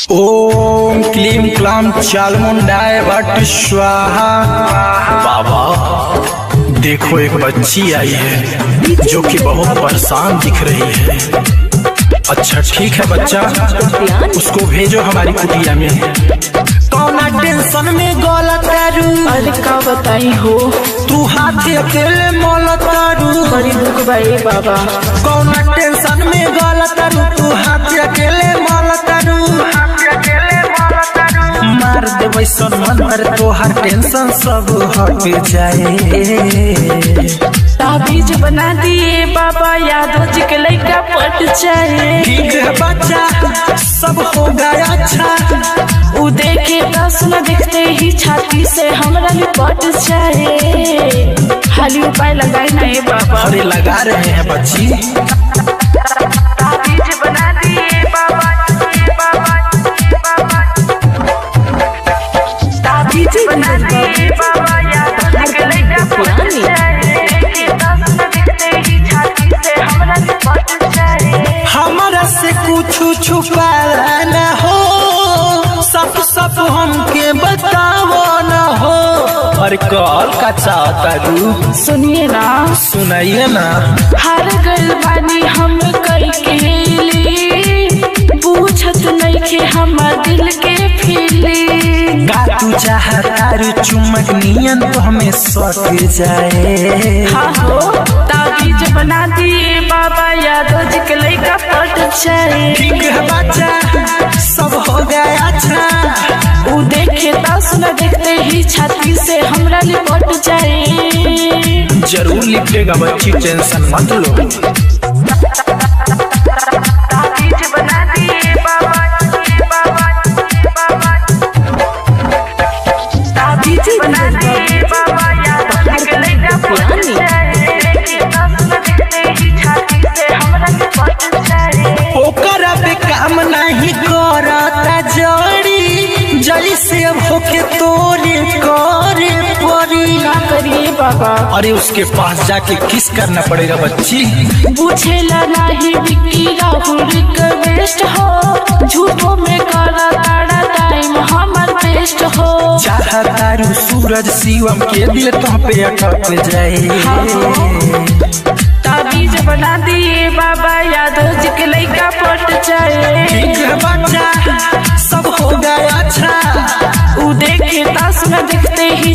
ओम क्लीम claim चालमुंडाय Bhatt स्वाहा। बाबा देखो एक बच्ची आई है जो कि बहुत परेशान दिख रही है। अच्छा ठीक है बच्चा, उसको भेजो हमारी कुटिया में। कौना टेंशन में गलत करू, अरे का बताई हो, तू हाथ अकेले मोलत करू। बड़ी दुख भाई बाबा। कौना टेंशन में गलत करू, तू हाथ अकेले मोलत करू। मार देवे मन पर तोहर टेंशन सब हट जाए। ताबीज बना दिए बाबा, यादव जी के लड़का पट जाए। ठीक है बच्चा, सब हो गया अच्छा। उ देखे दस न दिखते ही छाती से हमरा लिपट जाए। हाली उपाय लगाए ना ये बाबा। अरे लगा रहे हैं बच्ची। ताबीज बना दिए बाबा, ताबीज बना दिए बाबा, यादव जी के लड़का पट जाए। दस न दिखते ही छाती से हमरा लिपट जाए। हमारा से कुछ छुपा न हो, सब सब हमके बताओ न हो। और कॉल का चाहता रू, सुनिए ना, सुनाइए ना। हार गइल बानी हम कई केली, पूछत नइखे हमार दिल के फीलिंग। का तू चाहता रू चुमक नियन तो हमें सट जाए। हाँ हो, ताबीज बना दिए बाबा, यादव जी के लड़का पट जाए। ठीक है बच्चा, सब हो गया अच्छा। उ देखे दस न देखते ही छाती से हमरा लिपट जाए। जरूर लिखेगा बच्ची, टेंशन मत लो। ताबीज बना दिए बाबा, ताबीज बना दिए बाबा, यादव जी के लड़का पट जाए। दस न देखते ही छाती से हमरा लिपट जाए। ओकर पे काम नहीं करता जड़ी, जड़ी से होके तोरे करे पड़ी। का करिए बाबा, अरे उसके पास जाके किस करना पड़ेगा बच्ची। बुझेला नहीं बिकी राहुल रिक्वेस्ट हो, झूठों में करा ताड़ा टाइम हमार बेस्ट हो। चाहता रू सूरज शिवम के दिल तो पे अटक जाए। ताबीज बना दिए बाबा, यादव जी के लड़का पट जाए। ठीक है बच्चा, सब हो गया अच्छा। उ देखे दस न दिखते ही